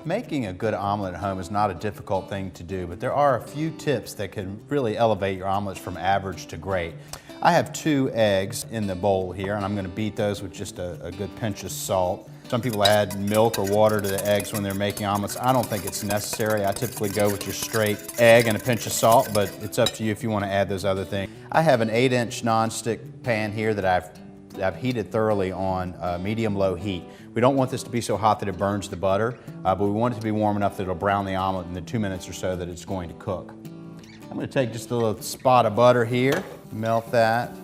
Making a good omelet at home is not a difficult thing to do, but there are a few tips that can really elevate your omelets from average to great. I have 2 eggs in the bowl here, and I'm going to beat those with just a good pinch of salt. Some people add milk or water to the eggs when they're making omelets. I don't think it's necessary. I typically go with just straight egg and a pinch of salt, but it's up to you if you want to add those other things. I have an 8-inch nonstick pan here that I've heated thoroughly on medium-low heat. We don't want this to be so hot that it burns the butter, but we want it to be warm enough that it'll brown the omelet in the 2 minutes or so that it's going to cook. I'm going to take just a little spot of butter here, melt that.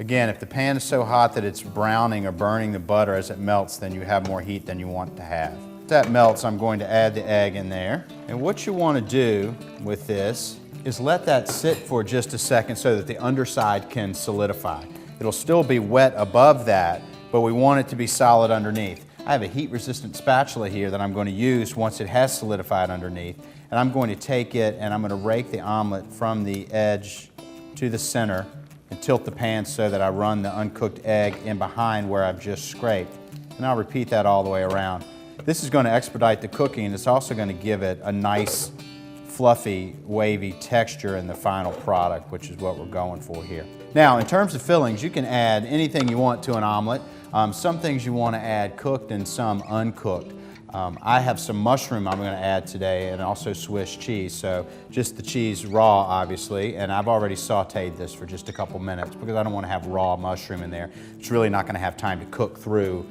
Again, if the pan is so hot that it's browning or burning the butter as it melts, then you have more heat than you want to have. As that melts, I'm going to add the egg in there. And what you want to do with this is let that sit for just a second so that the underside can solidify. It'll still be wet above that, but we want it to be solid underneath. I have a heat-resistant spatula here that I'm going to use once it has solidified underneath, and I'm going to take it and I'm going to rake the omelet from the edge to the center and tilt the pan so that I run the uncooked egg in behind where I've just scraped. And I'll repeat that all the way around. This is going to expedite the cooking, and it's also going to give it a nice, fluffy, wavy texture in the final product, which is what we're going for here. Now, in terms of fillings, you can add anything you want to an omelet. Some things you want to add cooked and some uncooked. I have some mushroom I'm going to add today, and also Swiss cheese. So just the cheese raw, obviously, and I've already sauteed this for just a couple minutes because I don't want to have raw mushroom in there. It's really not going to have time to cook through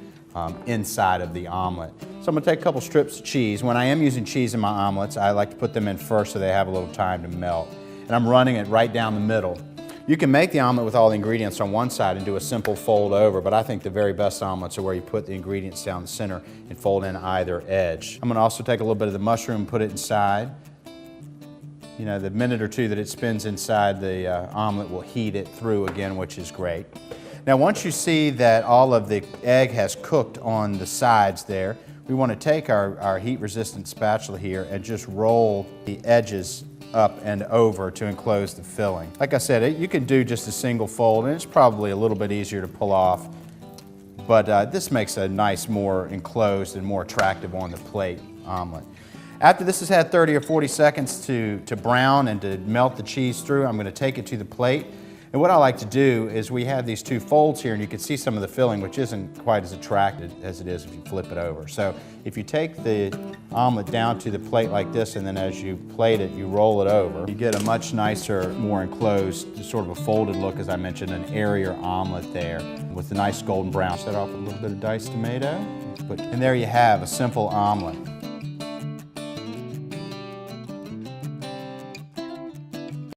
inside of the omelet. So I'm going to take a couple strips of cheese. When I am using cheese in my omelets, I like to put them in first so they have a little time to melt. And I'm running it right down the middle. You can make the omelet with all the ingredients on one side and do a simple fold over, but I think the very best omelets are where you put the ingredients down the center and fold in either edge. I'm going to also take a little bit of the mushroom and put it inside. You know, the minute or two that it spins inside the omelet will heat it through again, which is great. Now, once you see that all of the egg has cooked on the sides there, we want to take our heat-resistant spatula here and just roll the edges up and over to enclose the filling. Like I said, you can do just a single fold, and it's probably a little bit easier to pull off, but this makes a nice, more enclosed and more attractive on the plate omelet. After this has had 30 or 40 seconds to brown and to melt the cheese through, I'm going to take it to the plate. And what I like to do is we have these 2 folds here, and you can see some of the filling, which isn't quite as attractive as it is if you flip it over. So if you take the omelet down to the plate like this, and then as you plate it, you roll it over, you get a much nicer, more enclosed, sort of a folded look, as I mentioned, an airier omelet there with a nice golden brown. Set off with a little bit of diced tomato, and there you have a simple omelet.